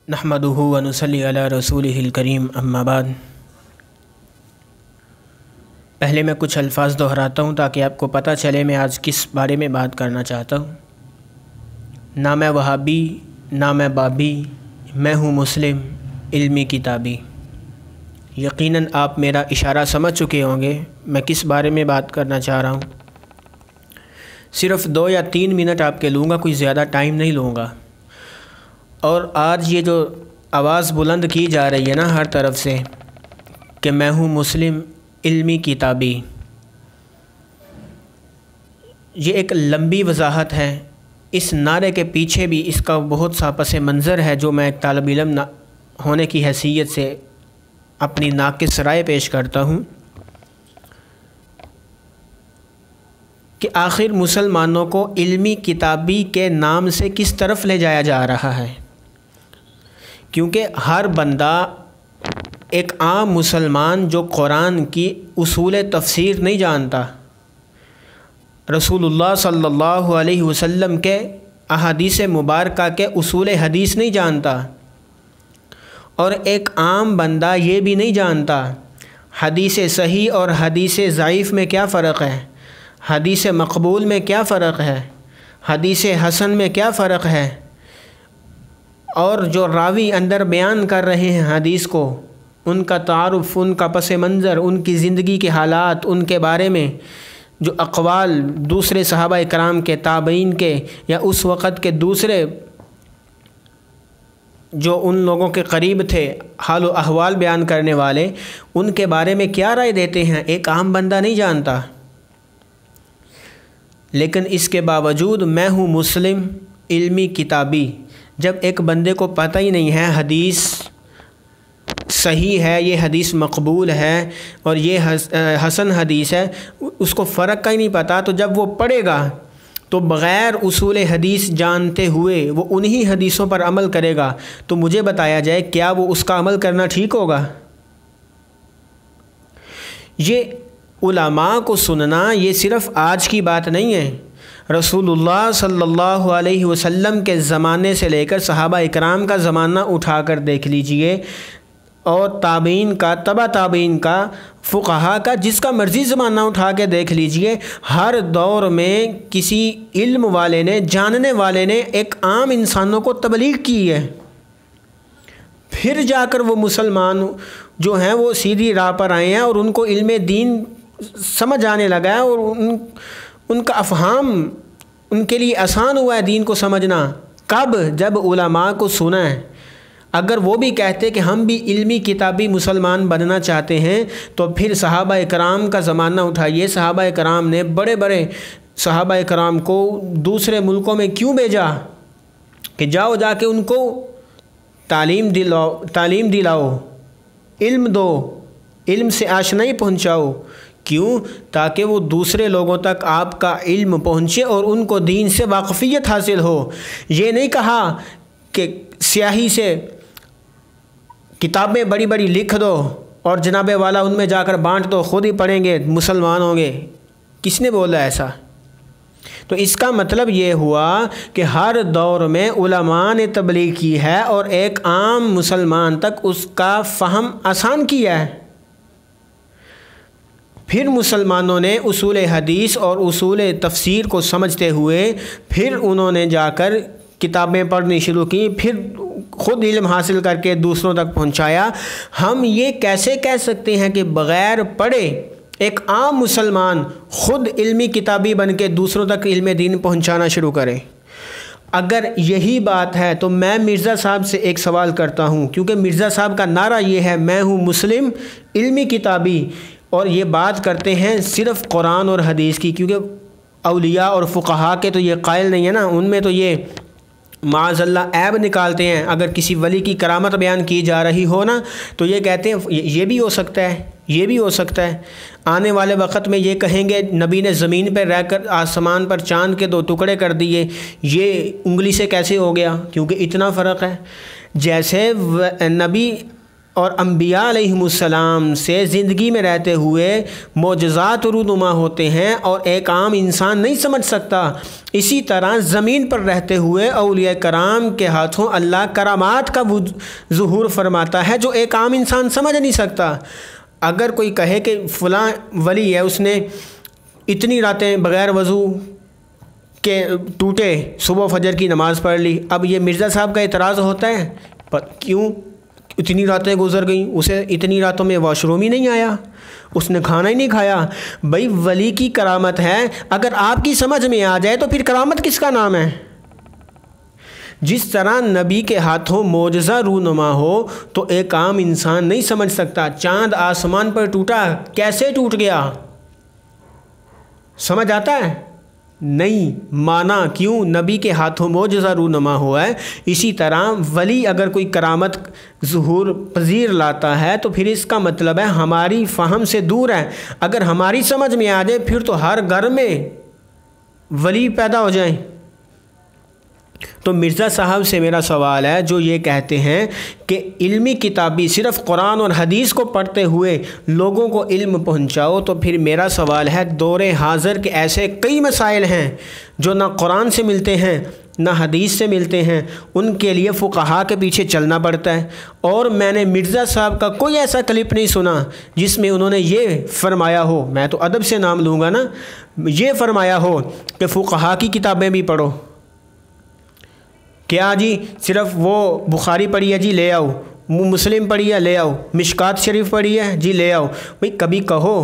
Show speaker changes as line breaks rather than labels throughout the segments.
نحمدہ و نصلی علی رسولہ الکریم اما بعد۔ پہلے میں کچھ الفاظ دہراتا ہوں تاکہ آپ کو پتہ چلے میں آج کس بارے میں بات کرنا چاہتا ہوں۔ نہ میں وہابی، نہ میں بابی، میں ہوں مسلم، علمی کتابی۔ یقیناً آپ میرا اشارہ سمجھ چکے ہوں گے میں کس بارے میں بات کرنا چاہ رہا ہوں۔ صرف 2 یا 3 منٹ آپ کے لوں گا، کوئی زیادہ ٹائم نہیں لوں گا۔ اور آج یہ جو آواز بلند کی جا رہی ہے نا ہر طرف سے کہ میں ہوں مسلم، علمی کتابی، یہ ایک لمبی وضاحت ہے۔ اس نعرے کے پیچھے بھی اس کا بہت سا پس منظر ہے جو میں ایک طالب علم ہونے کی حیثیت سے اپنی ناقص رائے پیش کرتا ہوں کہ آخر مسلمانوں کو علمی کتابی کے نام سے کس طرف لے جایا جا رہا ہے، کیونکہ ہر بندہ ایک عام مسلمان جو قرآن کی اصول تفسیر نہیں جانتا، رسول اللہ صلی اللہ علیہ وسلم کے احادیث مبارکہ کے اصول حدیث نہیں جانتا، اور ایک عام بندہ یہ بھی نہیں جانتا حدیث صحیح اور حدیث ضعیف میں کیا فرق ہے، حدیث مقبول میں کیا فرق ہے، حدیث حسن میں کیا فرق ہے، اور جو راوی اندر بیان کر رہے ہیں حدیث کو، ان کا تعارف، ان کا پس منظر، ان کی زندگی کے حالات، ان کے بارے میں جو اقوال دوسرے صحابہ کرام کے، تابعین کے، یا اس وقت کے دوسرے جو ان لوگوں کے قریب تھے حال و احوال بیان کرنے والے، ان کے بارے میں کیا رائے دیتے ہیں، ایک عام بندہ نہیں جانتا۔ لیکن اس کے باوجود میں ہوں مسلم، علمی کتابی، جب ایک بندے کو پتہ ہی نہیں ہے حدیث صحیح ہے، یہ حدیث مقبول ہے اور یہ حسن حدیث ہے، اس کو فرق کا ہی نہیں پتہ، تو جب وہ پڑھے گا تو بغیر اصول حدیث جانتے ہوئے وہ انہی حدیثوں پر عمل کرے گا، تو مجھے بتایا جائے کیا وہ اس کا عمل کرنا ٹھیک ہوگا؟ یہ علماء کو سننا یہ صرف آج کی بات نہیں ہے، رسول اللہ صلی اللہ علیہ وسلم کے زمانے سے لے کر صحابہ اکرام کا زمانہ اٹھا کر دیکھ لیجئے، اور تابعین کا، تبع تابعین کا، فقہا کا، جس کا مرضی زمانہ اٹھا کے دیکھ لیجئے، ہر دور میں کسی علم والے نے، جاننے والے نے ایک عام انسانوں کو تبلیغ کی ہے، پھر جا کر وہ مسلمان جو ہیں وہ سیدھی راہ پر آئے ہیں اور ان کو علم دین سمجھ آنے لگا ہے، اور ان کا افہام ان کے لیے آسان ہوا ہے دین کو سمجھنا۔ کب؟ جب علماء کو سنا ہے۔ اگر وہ بھی کہتے کہ ہم بھی علمی کتابی مسلمان بننا چاہتے ہیں تو پھر صحابہ کرام کا زمانہ اٹھائیے، صحابہ کرام نے، بڑے بڑے صحابہ کرام کو دوسرے ملکوں میں کیوں بھیجا کہ جاؤ جا کے ان کو تعلیم دلاؤ، علم دو، علم سے آشنائی پہنچاؤ، کیوں؟ تاکہ وہ دوسرے لوگوں تک آپ کا علم پہنچے اور ان کو دین سے واقفیت حاصل ہو۔ یہ نہیں کہا کہ سیاہی سے کتابیں بڑی بڑی لکھ دو اور جناب والا ان میں جا کر بانٹ دو، خود ہی پڑھیں گے، مسلمان ہوں گے۔ کس نے بولا ایسا؟ تو اس کا مطلب یہ ہوا کہ ہر دور میں علماء نے تبلیغ کی ہے اور ایک عام مسلمان تک اس کا فہم آسان کیا ہے۔ پھر مسلمانوں نے اصول حدیث اور اصول تفسیر کو سمجھتے ہوئے پھر انہوں نے جا کر کتابیں پڑھنی شروع کی، پھر خود علم حاصل کر کے دوسروں تک پہنچایا۔ ہم یہ کیسے کہہ سکتے ہیں کہ بغیر پڑھے ایک عام مسلمان خود علمی کتابی بن کے دوسروں تک علم دین پہنچانا شروع کرے؟ اگر یہی بات ہے تو میں مرزا صاحب سے ایک سوال کرتا ہوں، کیونکہ مرزا صاحب کا نعرہ یہ ہے میں ہوں مسلم، علمی کتابی، اور یہ بات کرتے ہیں صرف قرآن اور حدیث کی، کیونکہ اولیاء اور فقہا کے تو یہ قائل نہیں ہے نا، ان میں تو یہ معاذ اللہ عیب نکالتے ہیں۔ اگر کسی ولی کی کرامت بیان کی جا رہی ہو نا تو یہ کہتے ہیں یہ بھی ہو سکتا ہے، یہ بھی ہو سکتا ہے۔ آنے والے وقت میں یہ کہیں گے نبی نے زمین پر رہ کر آسمان پر چاند کے 2 ٹکڑے کر دیے، یہ انگلی سے کیسے ہو گیا؟ کیونکہ اتنا فرق ہے۔ جیسے نبی اور انبیاء علیہم سے زندگی میں رہتے ہوئے معجزات رونما ہوتے ہیں اور ایک عام انسان نہیں سمجھ سکتا، اسی طرح زمین پر رہتے ہوئے اولیاء کرام کے ہاتھوں اللہ کرامات کا ظہور فرماتا ہے جو ایک عام انسان سمجھ نہیں سکتا۔ اگر کوئی کہے کہ فلاں ولی ہے، اس نے اتنی راتیں بغیر وضو کے ٹوٹے صبح فجر کی نماز پڑھ لی، اب یہ مرزا صاحب کا اعتراض ہوتا ہے کیوں اتنی راتیں گزر گئیں، اسے اتنی راتوں میں واش روم ہی نہیں آیا، اس نے کھانا ہی نہیں کھایا۔ بھائی ولی کی کرامت ہے، اگر آپ کی سمجھ میں آ جائے تو پھر کرامت کس کا نام ہے؟ جس طرح نبی کے ہاتھوں معجزہ رونما ہو تو ایک عام انسان نہیں سمجھ سکتا۔ چاند آسمان پر ٹوٹا، کیسے ٹوٹ گیا سمجھ آتا ہے؟ نہیں، مانا کیوں؟ نبی کے ہاتھوں معجزہ رونما ہوا ہے۔ اسی طرح ولی اگر کوئی کرامت ظہور پذیر لاتا ہے تو پھر اس کا مطلب ہے ہماری فہم سے دور ہے۔ اگر ہماری سمجھ میں آ جائے پھر تو ہر گھر میں ولی پیدا ہو جائیں۔ تو مرزا صاحب سے میرا سوال ہے جو یہ کہتے ہیں کہ علمی کتابی صرف قرآن اور حدیث کو پڑھتے ہوئے لوگوں کو علم پہنچاؤ، تو پھر میرا سوال ہے دور حاضر کے ایسے کئی مسائل ہیں جو نہ قرآن سے ملتے ہیں نہ حدیث سے ملتے ہیں، ان کے لیے فقہا کے پیچھے چلنا پڑتا ہے۔ اور میں نے مرزا صاحب کا کوئی ایسا کلپ نہیں سنا جس میں انہوں نے یہ فرمایا ہو، میں تو ادب سے نام لوں گا نا، یہ فرمایا ہو کہ فقہا کی کتابیں بھی پڑھو۔ کیا جی صرف وہ بخاری پڑھی ہے جی لے آؤ، مسلم پڑھی ہے لے آؤ، مشکات شریف پڑھی ہے جی لے آؤ؟ بھئی کبھی کہو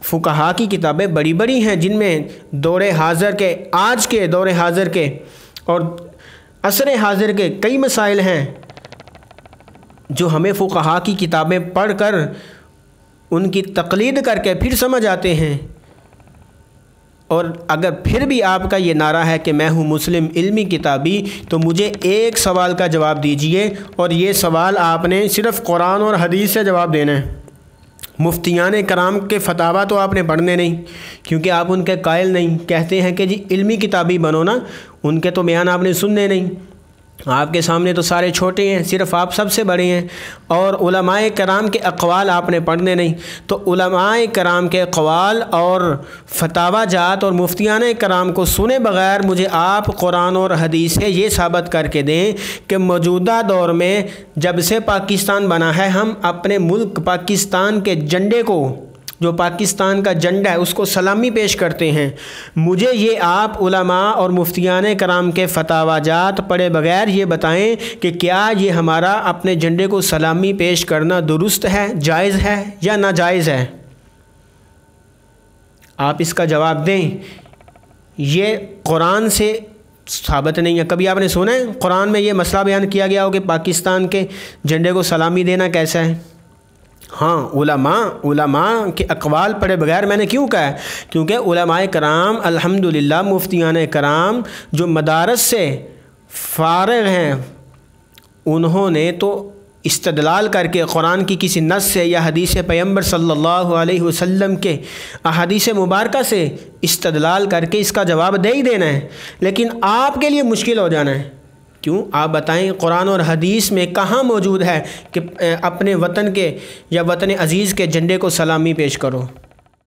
فقہا کی کتابیں بڑی بڑی ہیں جن میں دور حاضر کے، آج کے دور حاضر کے اور عصر حاضر کے کئی مسائل ہیں جو ہمیں فقہا کی کتابیں پڑھ کر ان کی تقلید کر کے پھر سمجھ آتے ہیں۔ اور اگر پھر بھی آپ کا یہ نعرہ ہے کہ میں ہوں مسلم علمی کتابی، تو مجھے ایک سوال کا جواب دیجئے، اور یہ سوال آپ نے صرف قرآن اور حدیث سے جواب دینا ہے۔ مفتیان کرام کے فتاویٰ تو آپ نے پڑھنے نہیں، کیونکہ آپ ان کے قائل نہیں، کہتے ہیں کہ جی علمی کتابی بنو نا، ان کے تو بیان آپ نے سننے نہیں۔ آپ کے سامنے تو سارے چھوٹے ہیں، صرف آپ سب سے بڑے ہیں، اور علماء کرام کے اقوال آپ نے پڑھنے نہیں۔ تو علماء کرام کے اقوال اور فتاویٰ جات اور مفتیان کرام کو سنے بغیر مجھے آپ قرآن اور حدیث سے یہ ثابت کر کے دیں کہ موجودہ دور میں جب سے پاکستان بنا ہے ہم اپنے ملک پاکستان کے جھنڈے کو، جو پاکستان کا جھنڈا ہے، اس کو سلامی پیش کرتے ہیں۔ مجھے یہ آپ علماء اور مفتیان کرام کے فتاویٰ جات پڑھے بغیر یہ بتائیں کہ کیا یہ ہمارا اپنے جھنڈے کو سلامی پیش کرنا درست ہے، جائز ہے یا ناجائز ہے؟ آپ اس کا جواب دیں۔ یہ قرآن سے ثابت نہیں ہے۔ کبھی آپ نے سنا ہے قرآن میں یہ مسئلہ بیان کیا گیا ہو کہ پاکستان کے جھنڈے کو سلامی دینا کیسا ہے؟ ہاں، علماء کے اقوال پڑھے بغیر میں نے کیوں کہا ہے؟ کیونکہ علماء کرام الحمدللہ مفتیان کرام جو مدارس سے فارغ ہیں، انہوں نے تو استدلال کر کے قرآن کی کسی نص سے یا حدیث پیغمبر صلی اللہ علیہ وسلم کے احادیث مبارکہ سے استدلال کر کے اس کا جواب دے ہی دینا ہے۔ لیکن آپ کے لیے مشکل ہو جانا ہے۔ کیوں؟ آپ بتائیں قرآن اور حدیث میں کہاں موجود ہے کہ اپنے وطن کے یا وطن عزیز کے جھنڈے کو سلامی پیش کرو؟